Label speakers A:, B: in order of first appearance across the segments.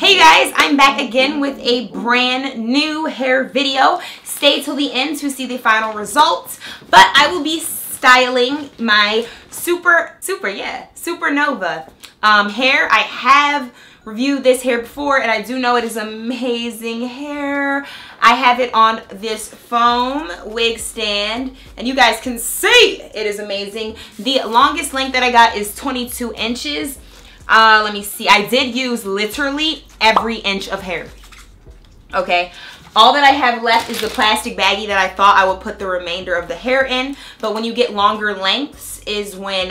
A: Hey guys, I'm back again with a brand new hair video. Stay till the end to see the final results, but I will be styling my SuperNova hair. I have reviewed this hair before and I do know it is amazing hair. I have it on this foam wig stand and you guys can see it is amazing. The longest length that I got is 22 inches. Let me see. I did use literally every inch of hair. Okay. All that I have left is the plastic baggie that I thought I would put the remainder of the hair in. But when you get longer lengths is when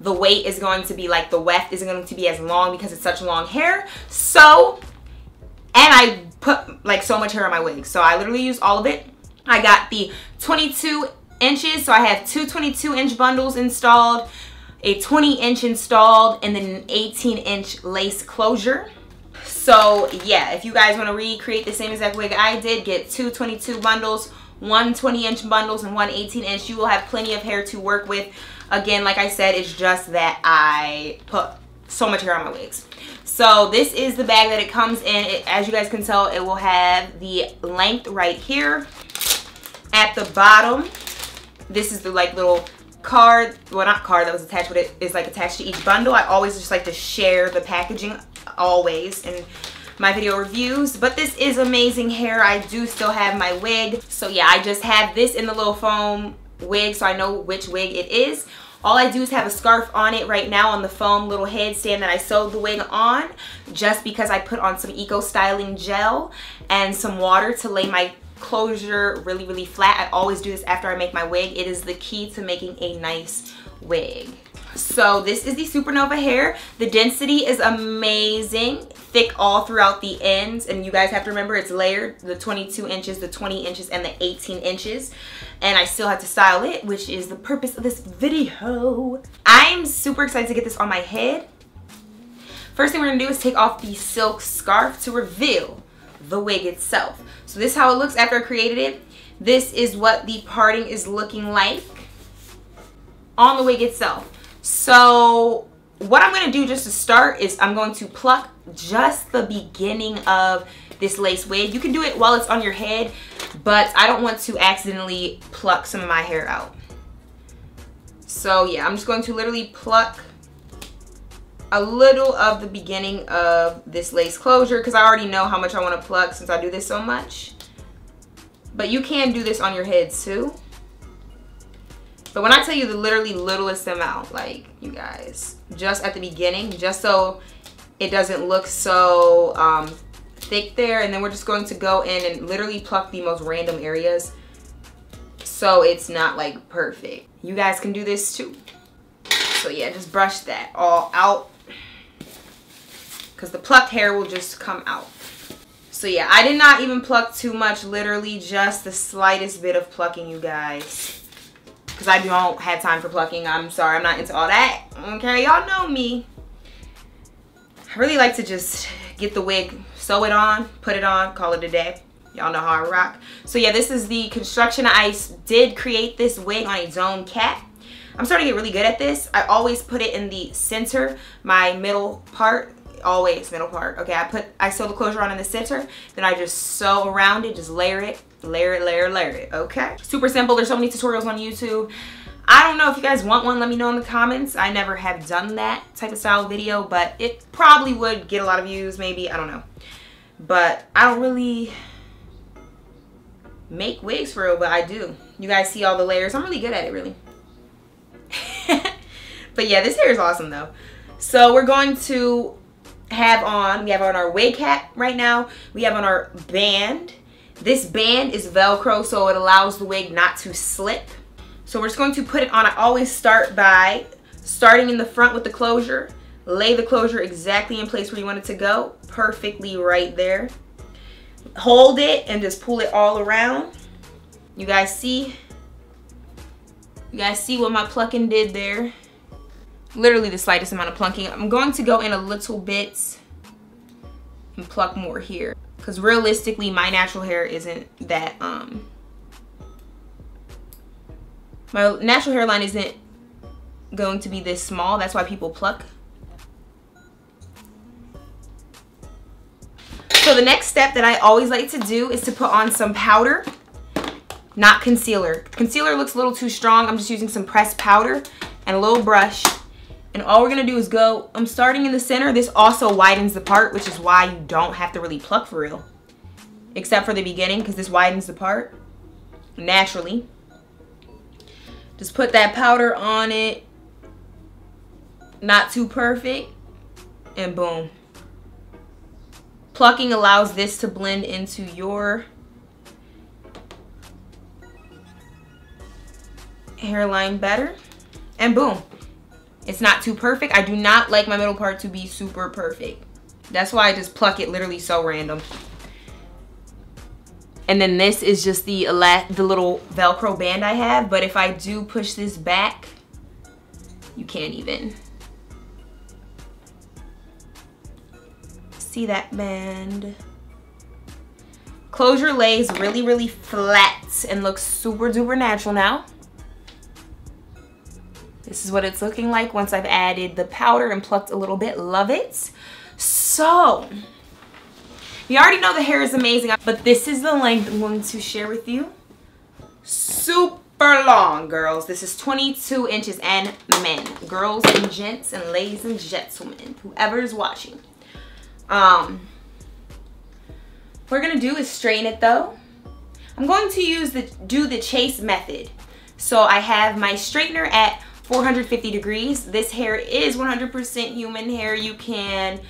A: the weight is going to be like the weft isn't going to be as long because it's such long hair. So, and I put like so much hair on my wig. So I literally used all of it. I got the 22 inches. So I have two 22-inch bundles installed, a 20-inch installed, and then an 18-inch lace closure. So yeah, if you guys want to recreate the same exact wig I did, get two 22 bundles, one 20-inch bundles, and one 18-inch. You will have plenty of hair to work with. Again, like I said, it's just that I put so much hair on my wigs. So this is the bag that it comes in. As you guys can tell, it will have the length right here. At the bottom, this is the like little card, well not card that was attached, but it is like attached to each bundle. I always just like to share the packaging always in my video reviews, but this is amazing hair. I do still have my wig, so yeah, I just have this in the little foam wig so I know which wig it is. All I do is have a scarf on it right now on the foam little headstand that I sewed the wig on, just because I put on some eco styling gel and some water to lay my closure really flat. I always do this after I make my wig. It is the key to making a nice wig. So this is the SuperNova hair. The density is amazing, thick all throughout the ends, and you guys have to remember it's layered, the 22 inches, the 20 inches, and the 18 inches. And I still have to style it, which is the purpose of this video. I'm super excited to get this on my head. First thing we're gonna do is take off the silk scarf to reveal the wig itself. So this is how it looks after I created it. This is what the parting is looking like on the wig itself. So what I'm going to do just to start is I'm going to pluck just the beginning of this lace wig. You can do it while it's on your head, but I don't want to accidentally pluck some of my hair out. So yeah, I'm just going to literally pluck a little of the beginning of this lace closure because I already know how much I want to pluck since I do this so much. But you can do this on your head too. But when I tell you the literally littlest amount, like you guys, just at the beginning, just so it doesn't look so thick there, and then we're just going to go in and literally pluck the most random areas so it's not like perfect. You guys can do this too. So yeah, just brush that all out because the plucked hair will just come out. So yeah, I did not even pluck too much, literally just the slightest bit of plucking, you guys. Because I don't have time for plucking. I'm sorry, I'm not into all that. Okay, y'all know me. I really like to just get the wig, sew it on, put it on, call it a day. Y'all know how I rock. So yeah, this is the construction. I did create this wig on a dome cap. I'm starting to get really good at this. I always put it in the center, my middle part. Always middle part. Okay, I sew the closure on in the center, then I just sew around it, just layer it, layer it. Okay, super simple. There's so many tutorials on YouTube. I don't know if you guys want one, let me know in the comments. I never have done that type of style video, but it probably would get a lot of views, maybe, I don't know. But I don't really make wigs for real, but I do. You guys see all the layers. I'm really good at it, really. But yeah, this hair is awesome though. So we're going to we have on our wig cap right now. We have on our band. This band is Velcro, so it allows the wig not to slip. So we're just going to put it on. I always start by starting in the front with the closure. Lay the closure exactly in place where you want it to go. Perfectly right there. Hold it and just pull it all around. You guys see? You guys see what my plucking did there? Literally the slightest amount of plucking. I'm going to go in a little bit and pluck more here because realistically my natural hair isn't that my natural hairline isn't going to be this small. That's why people pluck. So the next step that I always like to do is to put on some powder, not concealer. Concealer looks a little too strong. I'm just using some pressed powder and a little brush. And all we're gonna do is go, I'm starting in the center. This also widens the part, which is why you don't have to really pluck for real. Except for the beginning, because this widens the part naturally. Just put that powder on it. Not too perfect. And boom. Plucking allows this to blend into your hairline better. And boom. It's not too perfect. I do not like my middle part to be super perfect. That's why I just pluck it literally so random. And then this is just the little Velcro band I have. But if I do push this back, you can't even see that band. Close your legs really, really flat and looks super duper natural now. This is what it's looking like once I've added the powder and plucked a little bit. Love it. So, you already know the hair is amazing, but this is the length I'm going to share with you. Super long, girls. This is 22 inches, and men, girls and gents and ladies and gentlemen, whoever is watching. What we're gonna do is straighten it though. I'm going to do the chase method. So I have my straightener at 450 degrees. This hair is 100% human hair. You can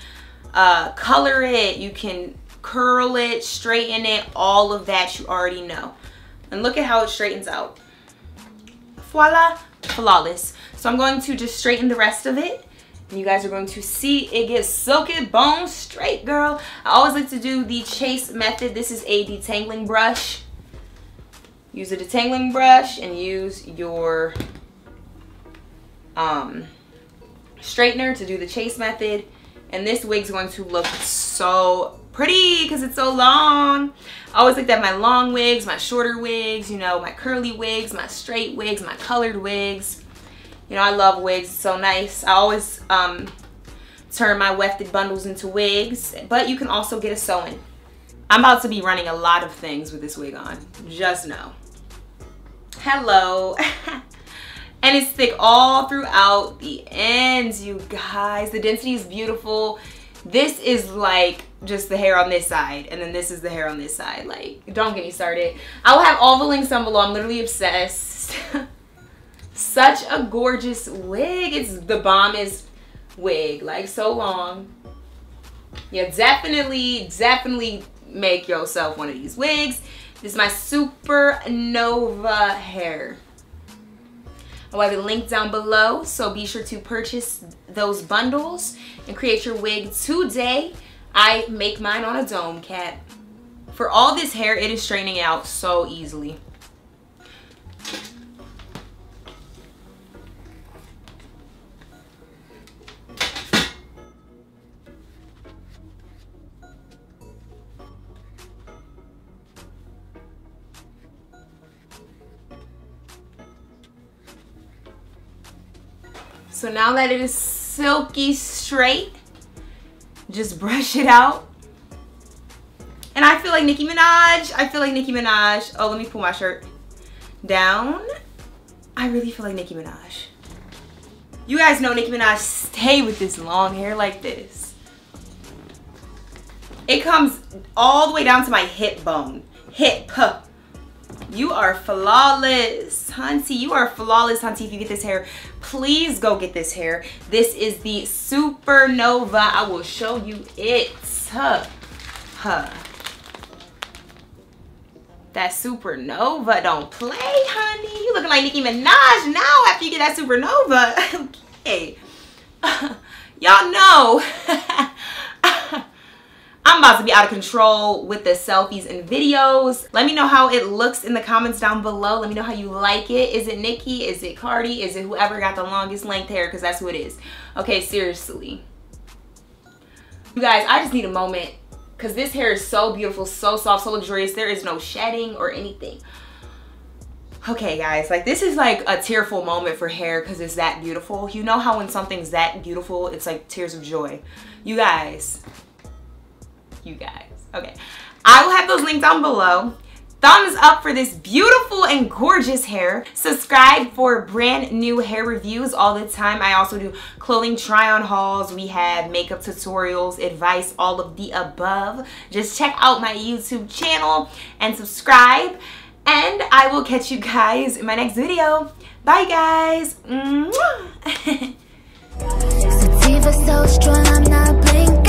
A: color it, you can curl it, straighten it, all of that you already know. And look at how it straightens out. Voila, flawless. So I'm going to just straighten the rest of it. And you guys are going to see it gets silky bone straight, girl. I always like to do the chase method. This is a detangling brush. Use a detangling brush and use your straightener to do the chase method. And this wig's going to look so pretty because it's so long. I always like to have my long wigs, my shorter wigs, you know, my curly wigs, my straight wigs, my colored wigs. You know, I love wigs. It's so nice. I always turn my wefted bundles into wigs, but you can also get a sew-in. I'm about to be running a lot of things with this wig on. Just know. Hello. And it's thick all throughout the ends, you guys. The density is beautiful. This is like just the hair on this side, and then this is the hair on this side. Like, don't get me started. I will have all the links down below. I'm literally obsessed. Such a gorgeous wig. It's the bombest wig. Like, so long. Yeah, definitely make yourself one of these wigs. This is my SuperNova Hair. I'll have a link down below, so be sure to purchase those bundles and create your wig today. I make mine on a dome cap. For all this hair, it is straightening out so easily. So now that it is silky straight, just brush it out. And I feel like Nicki Minaj. Oh, let me pull my shirt down. I really feel like Nicki Minaj. You guys know Nicki Minaj stay with this long hair like this. It comes all the way down to my hip bone. Hip. You are flawless, hunty. You are flawless, hunty. If you get this hair, please go get this hair. This is the SuperNova. I will show you it. That SuperNova don't play, honey. You looking like Nicki Minaj now after you get that SuperNova. Okay. Y'all know. I'm about to be out of control with the selfies and videos. Let me know how it looks in the comments down below. Let me know how you like it. Is it Nicki? Is it Cardi? Is it whoever got the longest length hair? Because that's who it is. Okay, seriously. You guys, I just need a moment because this hair is so beautiful, so soft, so luxurious. There is no shedding or anything. Okay, guys, like this is like a tearful moment for hair because it's that beautiful. You know how when something's that beautiful, it's like tears of joy. You guys. Okay. I will have those linked down below. Thumbs up for this beautiful and gorgeous hair. Subscribe for brand new hair reviews all the time. I also do clothing try-on hauls. We have makeup tutorials, advice, all of the above. Just check out my YouTube channel and subscribe. And I will catch you guys in my next video. Bye, guys. Sativa so strong, I'm not blinking.